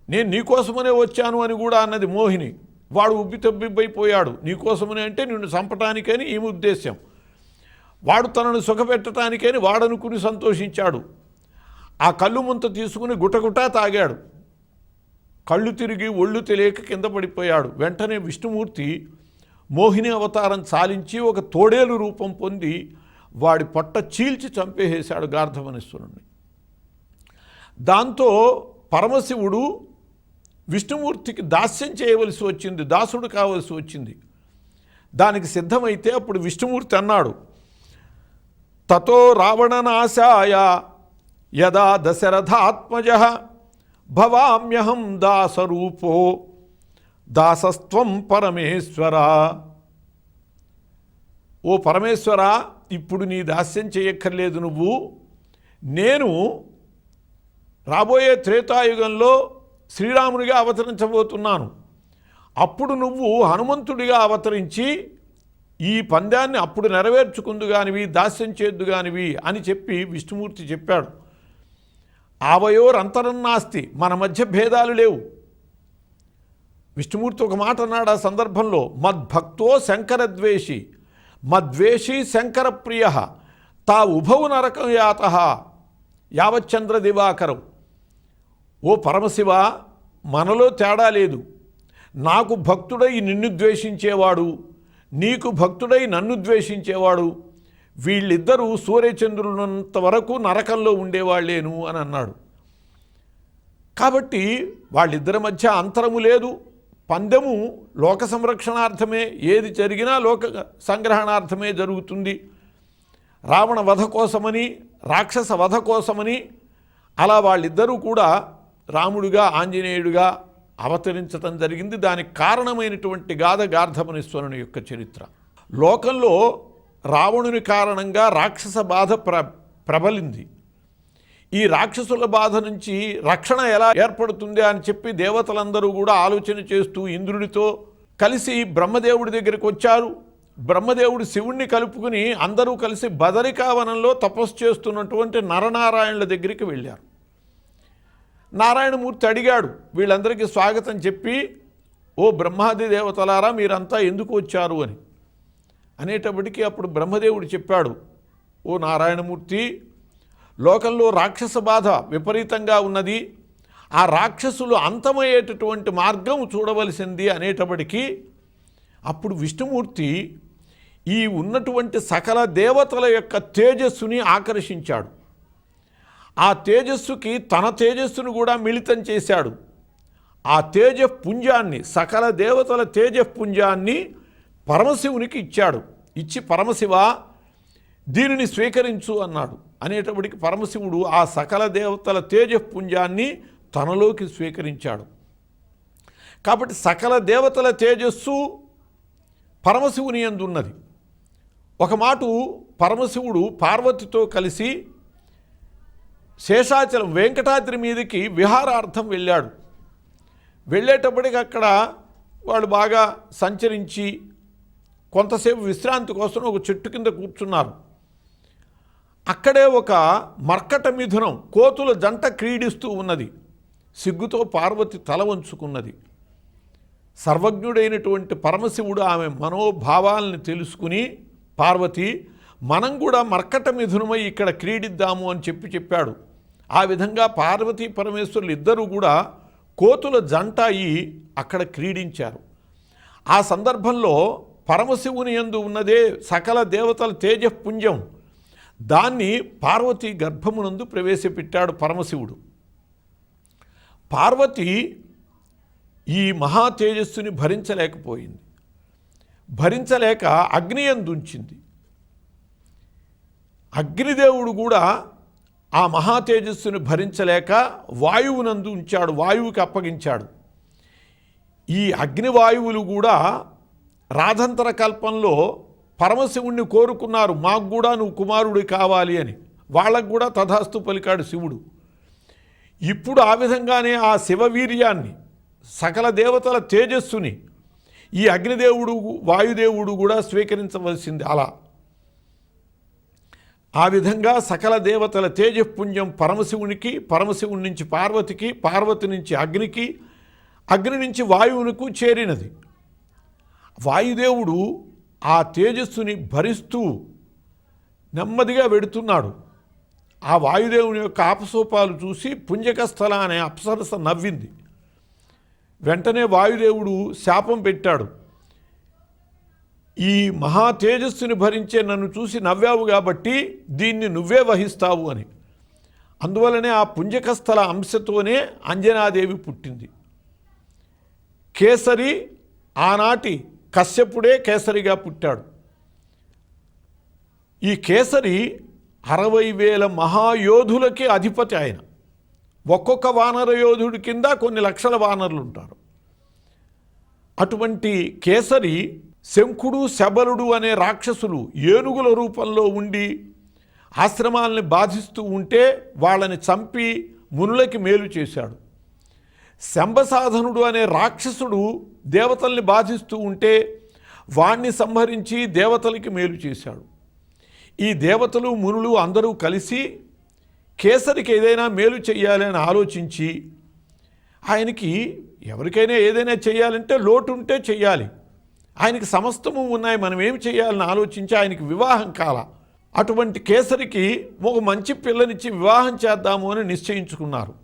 నేను నీకోసమనే వచ్చాను అని కూడా అన్నది మోహిని. వాడు ఉబ్బితబ్బిబ్బైపోయాడు. నీకోసమని అంటే నిన్ను చంపటానికని ఈమె ఉద్దేశం. వాడు తనను సుఖపెట్టడానికని వాడనుకుని సంతోషించాడు. ఆ కళ్ళు ముంత తీసుకుని గుటగుటా తాగాడు. కళ్ళు తిరిగి ఒళ్ళు తెలియక కింద పడిపోయాడు. వెంటనే విష్ణుమూర్తి మోహిని అవతారం చాలించి ఒక తోడేలు రూపం పొంది వాడి పొట్ట చీల్చి చంపేసేశాడు గార్ధవనేశ్వరుణ్ణి. దాంతో పరమశివుడు విష్ణుమూర్తికి దాస్యం చేయవలసి వచ్చింది, దాసుడు కావలసి వచ్చింది. దానికి సిద్ధమైతే అప్పుడు విష్ణుమూర్తి అన్నాడు, తతో రావణనాశాయ యదా దశరథాత్మజః భవామ్యహం దాసరూపో దాసస్త్వం పరమేశ్వర. ఓ పరమేశ్వర, ఇప్పుడు నీ దాస్యం చేయక్కర్లేదు. నువ్వు నేను రాబోయే త్రేతాయుగంలో శ్రీరామునిగా అవతరించబోతున్నాను. అప్పుడు నువ్వు హనుమంతుడిగా అవతరించి ఈ పందాన్ని అప్పుడు నెరవేర్చుకుందుగానివి, దాస్యం చేద్దుగానివి అని చెప్పి విష్ణుమూర్తి చెప్పాడు. ఆవయోరంతరం నాస్తి, మన మధ్య భేదాలు లేవు. విష్ణుమూర్తి ఒక మాట అన్నాడు ఆ సందర్భంలో, మద్భక్తో శంకరద్వేషి మద్వేషీ శంకరప్రియ తా ఉభౌ నరకం యాత యావచ్చంద్ర దివాకరం. ఓ పరమశివ, మనలో తేడా లేదు. నాకు భక్తుడై నిన్ను ద్వేషించేవాడు, నీకు భక్తుడై నన్ను ద్వేషించేవాడు, వీళ్ళిద్దరూ సూర్యచంద్రులంత వరకు నరకంలో ఉండేవాళ్ళేను అని అన్నాడు. కాబట్టి వాళ్ళిద్దరి మధ్య అంతరము లేదు. పందెము లోక సంరక్షణార్థమే, ఏది జరిగినా లోక సంగ్రహణార్థమే జరుగుతుంది. రావణ వధ కోసమని, రాక్షస వధ కోసమని అలా వాళ్ళిద్దరూ కూడా రాముడిగా ఆంజనేయుడిగా అవతరించటం జరిగింది. దానికి కారణమైనటువంటి గాథ గార్ధవనేశ్వరుని యొక్క చరిత్ర. లోకంలో రావణుని కారణంగా రాక్షస బాధ ప్రబలింది. ఈ రాక్షసుల బాధ నుంచి రక్షణ ఎలా ఏర్పడుతుంది అని చెప్పి దేవతలందరూ కూడా ఆలోచన చేస్తూ ఇంద్రుడితో కలిసి బ్రహ్మదేవుడి దగ్గరికి వచ్చారు. బ్రహ్మదేవుడు శివుణ్ణి కలుపుకుని అందరూ కలిసి బదరికావనంలో తపస్సు చేస్తున్నటువంటి నరనారాయణుల దగ్గరికి వెళ్ళారు. నారాయణమూర్తి అడిగాడు, వీళ్ళందరికీ స్వాగతం చెప్పి, ఓ బ్రహ్మాది దేవతలారా మీరంతా ఎందుకు వచ్చారు అని అనేటప్పటికీ అప్పుడు బ్రహ్మదేవుడు చెప్పాడు, ఓ నారాయణమూర్తి, లోకంలో రాక్షస బాధ విపరీతంగా ఉన్నది, ఆ రాక్షసులు అంతమయ్యేటటువంటి మార్గం చూడవలసింది అనేటప్పటికీ అప్పుడు విష్ణుమూర్తి ఈ ఉన్నటువంటి సకల దేవతల యొక్క తేజస్సుని ఆకర్షించాడు. ఆ తేజస్సుకి తన తేజస్సును కూడా మిళితం చేశాడు. ఆ తేజపుంజాన్ని, సకల దేవతల తేజపుంజాన్ని పరమశివునికి ఇచ్చాడు. ఇచ్చి పరమశివ దీనిని స్వీకరించు అన్నాడు. అనేటప్పటికి పరమశివుడు ఆ సకల దేవతల తేజపుంజాన్ని తనలోకి స్వీకరించాడు. కాబట్టి సకల దేవతల తేజస్సు పరమశివుని యందు ఉన్నది. ఒక మాటు పరమశివుడు పార్వతితో కలిసి శేషాచలం వెంకటాద్రి మీదకి విహారార్థం వెళ్ళాడు. వెళ్ళేటప్పటికి అక్కడ వాళ్ళు బాగా సంచరించి కొంతసేపు విశ్రాంతి కోసం ఒక చెట్టు కింద కూర్చున్నారు. అక్కడే ఒక మర్కట మిథునం, కోతుల జంట క్రీడిస్తూ ఉన్నది. సిగ్గుతో పార్వతి తల వంచుకున్నది. సర్వజ్ఞుడైనటువంటి పరమశివుడు ఆమె మనోభావాలను తెలుసుకుని, పార్వతి మనం కూడా మర్కట మిథునమై ఇక్కడ క్రీడిద్దాము అని చెప్పాడు. ఆ విధంగా పార్వతీ పరమేశ్వరులు ఇద్దరూ కూడా కోతుల జంట అయి అక్కడ క్రీడించారు. ఆ సందర్భంలో పరమశివుని యందు ఉన్నదే సకల దేవతల తేజపుంజం, దాన్ని పార్వతీ గర్భమునందు ప్రవేశపెట్టాడు పరమశివుడు. పార్వతి ఈ మహా తేజస్సుని భరించలేకపోయింది. భరించలేక అగ్నియందుంచింది. అగ్నిదేవుడు కూడా ఆ మహా తేజస్సుని భరించలేక వాయువునందు ఉంచాడు, వాయువుకి అప్పగించాడు. ఈ అగ్నివాయువులు కూడా రాధంతర కల్పంలో పరమశివుణ్ణి కోరుకున్నారు, మాకు కూడా నువ్వు కుమారుడి కావాలి అని. వాళ్ళకు కూడా తథాస్తు పలికాడు శివుడు. ఇప్పుడు ఆ విధంగానే ఆ శివవీర్యాన్ని, సకల దేవతల తేజస్సుని ఈ అగ్నిదేవుడు వాయుదేవుడు కూడా స్వీకరించవలసింది. అలా ఆ విధంగా సకల దేవతల తేజపుంజం పరమశివునికి, పరమశివుని నుంచి పార్వతికి, పార్వతి నుంచి అగ్నికి, అగ్ని నుంచి వాయువునకు చేరినది. వాయుదేవుడు ఆ తేజస్సుని భరిస్తూ నెమ్మదిగా వెడుతున్నాడు. ఆ వాయుదేవుని యొక్క ఆపసోపాలు చూసి పుంజకస్థల అనే అప్సరస నవ్వింది. వెంటనే వాయుదేవుడు శాపం పెట్టాడు. ఈ మహా తేజస్సుని భరించే నన్ను చూసి నవ్వావు కాబట్టి దీన్ని నువ్వే వహిస్తావు అని. అందువలనే ఆ పుంజకస్థల అంశతోనే అంజనాదేవి పుట్టింది. కేసరి ఆనాటి కశ్యపుడే కేసరిగా పుట్టాడు. ఈ కేసరి 60,000 మహాయోధులకి అధిపతి. ఆయన ఒక్కొక్క వానర యోధుడి కింద కొన్ని లక్షల వానరులు ఉంటారు. అటువంటి కేసరి శంఖుడు, శబలుడు అనే రాక్షసులు ఏనుగుల రూపంలో ఉండి ఆశ్రమాలని బాధిస్తూ ఉంటే వాళ్ళని చంపి మునులకి మేలు చేశాడు. శంబసాధనుడు అనే రాక్షసుడు దేవతల్ని బాధిస్తూ ఉంటే వాణ్ణి సంహరించి దేవతలకి మేలు చేశాడు. ఈ దేవతలు, మునులు అందరూ కలిసి కేసరికి ఏదైనా మేలు చేయాలి అని ఆలోచించి, ఆయనకి ఎవరికైనా ఏదైనా చేయాలంటే లోటు ఉంటే చెయ్యాలి, ఆయనకి సమస్తము ఉన్నాయి, మనం ఏమి చేయాలని ఆలోచించి ఆయనకి వివాహం కాల. అటువంటి కేసరికి ఒక మంచి పిల్లనిచ్చి వివాహం చేద్దాము అని నిశ్చయించుకున్నారు.